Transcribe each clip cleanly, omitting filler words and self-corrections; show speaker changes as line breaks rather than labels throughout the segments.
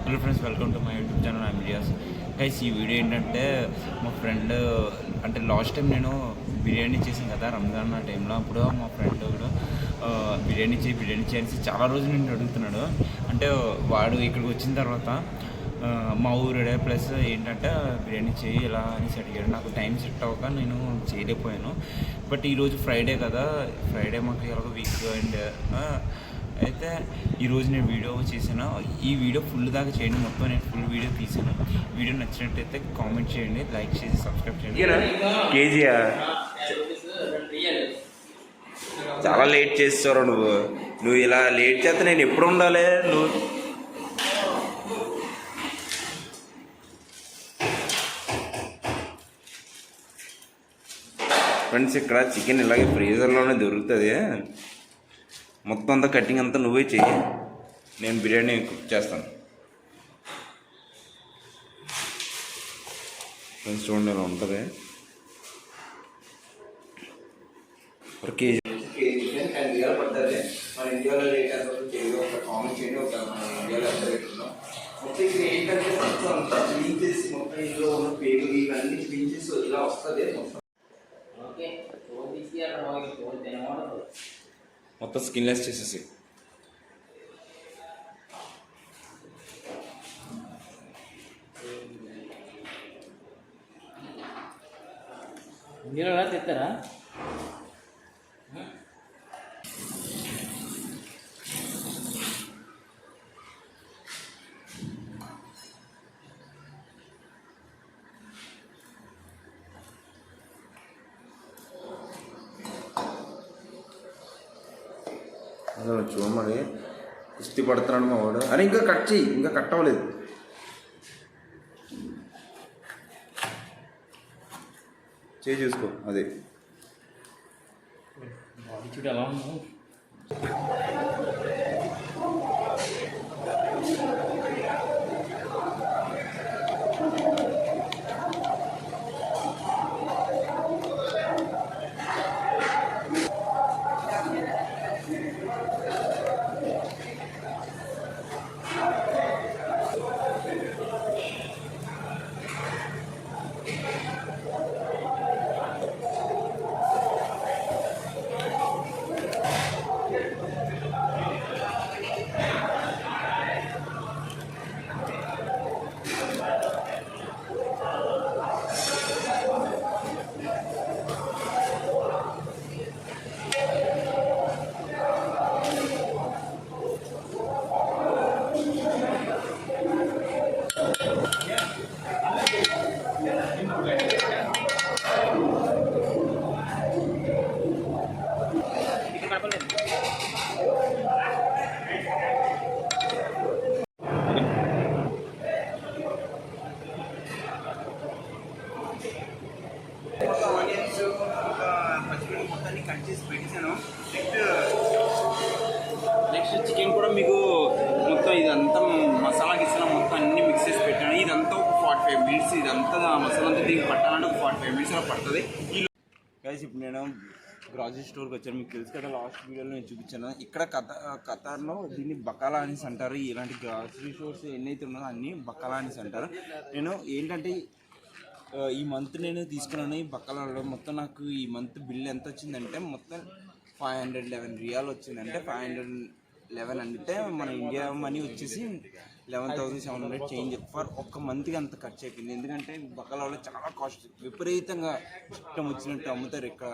Hello friends, welcome to my YouTube channel. I'm Riyas. Guys, ఈ video ఏంటంటే మా friend అంటే లాస్ట్ టైం నేను బిర్యానీ చేసాను కదా రంజాన్ ఆ టైంలో. అప్పుడు మా ఫ్రెండ్ కూడా బిర్యానీ చేసి చాలా రోజులు నేను అడుగుతున్నాడు. అంటే వాడు ఇక్కడికి వచ్చిన తర్వాత మా ఊరుడే ప్లస్ ఏంటంటే బిర్యానీ చేయి ఇలా అనేసి అడిగాడు. నాకు టైం సెట్ అవ్వక నేను చేయలేకపోయాను. బట్ ఈరోజు ఫ్రైడే కదా, ఫ్రైడే మాకు ఎలాగో వీక్ అండ్ అయితే ఈరోజు నేను వీడియో చేశాను. ఈ వీడియో ఫుల్ దాకా చేయండి, మొత్తం నేను ఫుల్ వీడియో తీసాను. వీడియో నచ్చినట్టయితే కామెంట్ చేయండి, లైక్ చేసి సబ్స్క్రైబ్ చేయండి. కేజీయా చాలా లేట్ చేస్తావు నువ్వు ఇలా లేట్ చేస్తే నేను ఎప్పుడు ఉండాలి? నువ్వు ఫ్రెండ్స్, ఇక్కడ చికెన్ ఇలాగే ఫ్రీజర్లోనే దొరుకుతుంది. మొత్తం అంతా కటింగ్ అంతా నువ్వే చెయ్యి, నేను బిర్యానీ కుక్ చేస్తాను. ఫ్రెండ్స్ చూడండి, ఇలా ఉంటుంది. ఒక కేజీ పడుతుంది. మన ఇండియాలో రేట్ ఎంత ఒక కామెంట్ చేయండి. ఒక మన ఇండియాలో ఎంత రేట్ ఉందో మొత్తం ఇక్కడ ఏంటంటే మొత్తం అంతా క్లీన్ చేసి మొత్తం ఇందులో ఉన్న పేరు ఇవన్నీ క్లీన్ చేసి ఇలా వస్తుంది. మొత్తం స్కిన్లెస్ చేసేసి
మీరు ఎలా తెస్తారా?
అసలు చూడమని కుస్తీ పడుతున్నాడు మా వాడు. అరే ఇంకా కట్ చెయ్యి, ఇంకా కట్ అవ్వలేదు. చేయి చూసుకో. అదే
బాడీ చూడు ఎలా ఉందో.
ఆనియన్స్ పచ్చిమిరపకాయలు మొత్తాన్ని కట్ చేసి పెట్టాను. నెక్స్ట్ చికెన్ కూడా మీకు మొత్తం ఇదంతా మసాలా గిసాలా మొత్తం అన్ని మిక్స్ చేసి పెట్టాను. ఇదంతా ఒక 45 minutes. ఇదంతా మసాలా అంతా దీనికి పట్టాలంటే ఒక 45 minutes అలా పడుతుంది. గైస్, ఇప్పుడు నేను గ్రాసరీ స్టోర్కి వచ్చాను. మీకు తెలుసు కదా, లాస్ట్ వీడియోలో నేను చూపించాను. ఇక్కడ ఖతార్లో దీన్ని బకాలా అనేసి అంటారు. ఇలాంటి గ్రాసరీ స్టోర్స్ ఎన్నైతే ఉన్నాయో అన్నీ బకాలా అనేసి అంటారు. నేను ఏంటంటే ఈ మంత్ నేను తీసుకున్నాను ఈ బకాలాలో. మొత్తం నాకు ఈ మంత్ బిల్ ఎంత వచ్చిందంటే మొత్తం 511 రియాల్ వచ్చిందంటే 511 అంటే మన ఇండియా మనీ వచ్చేసి 11,700 చేంజ్ ఫర్ ఒక్క మంత్కి అంత ఖర్చు అయిపోయింది. ఎందుకంటే బకాలాలో చాలా కాస్ట్, విపరీతంగా ఇష్టం వచ్చినట్టు అమ్ముతారు ఇక్కడ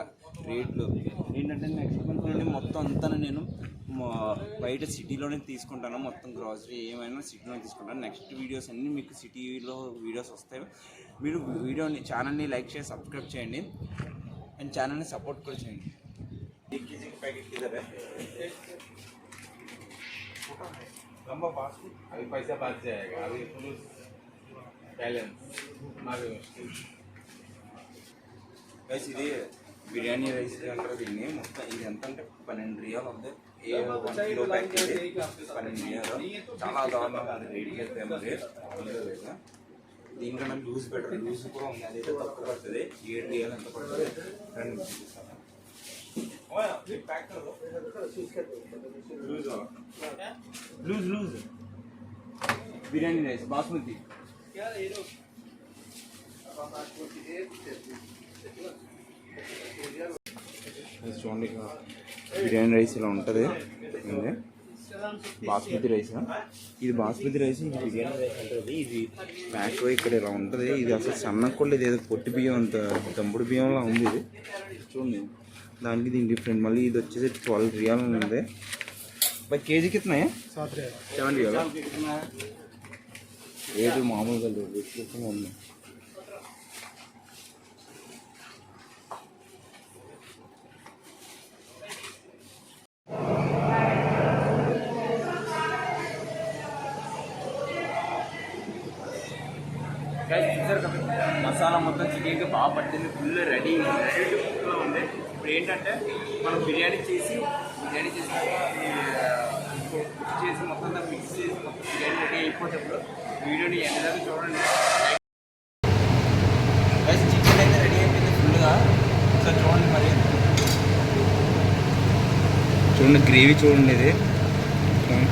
రేట్లు. ఏంటంటే నెక్స్ట్ మంత్ నుండి మొత్తం అంతా నేను బయట సిటీలోనే తీసుకుంటాను. మొత్తం గ్రాసరీ ఏమైనా సిటీలోనే తీసుకుంటాను. నెక్స్ట్ వీడియోస్ అన్నీ మీకు సిటీలో వీడియోస్ వస్తాయి. మీరు ఛానల్ని లైక్ చేసి సబ్స్క్రైబ్ చేయండి అండ్ ఛానల్ని సపోర్ట్ కూడా చేయండి.
अभी पैसा बच जाएगा, अभी फुल बैलेंस हमारे
గైస్, ఇది బిర్యానీ రైస్ అంటారు దీన్ని. మొత్తం ఇది ఎంత అంటే 12 రియాల్ ఉంది. 1 కిలో ప్యాకెట్ 12 రియాలు. చాలా దారుణంగా ఉంది రేట్ అయితే. మరి లేదా దీనికన్నా లూజ్ బెటర్, లూజ్ కూడా ఉంది. అదైతే తక్కువ పడుతుంది. 7 రియాలు ఎంత పడుతుంది రండి చూపిస్తాను. Loose biryani rice basmati. చూడండి బిర్యానీ రైస్ ఇలా ఉంటుంది. బాస్మతి రైస్, ఇది బాస్మతి రైస్, ఇది బిర్యానీ రైస్ ఉంటుంది. ఇది ప్యాక్ ఇక్కడ ఇలా ఉంటుంది. ఇది అసలు సన్నగా ఏదో పొట్టి బియ్యం అంత దంపుడు బియ్యంలా ఉంది. ఇది చూడండి దానికి దీని డిఫరెంట్. మళ్ళీ ఇది వచ్చేసి 12 రియాల్ ఉంది. भाई केजी कितना है? 7 रियाल. ఏది మామూలుగా లేదు, ఎక్కువ ఉంది. మసాలా మొత్తం చికెన్కి బాగా పట్టింది. ఫుల్ రెడీ టు కుక్లో ఉంది. ఇప్పుడు ఏంటంటే మనం బిర్యానీ చేసి మొత్తం మిక్స్ చేసి మొత్తం బిర్యానీ రెడీ అయిపోతేప్పుడు వీడియోని ఎంతదాకా చూడండి. చికెన్ అయితే రెడీ అయిపోయింది ఫుల్గా. సార్ చూడండి, మరి చూడండి గ్రేవీ చూడండి. ఇది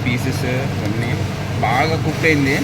పీసెస్ అన్నీ బాగా కుక్ అయింది.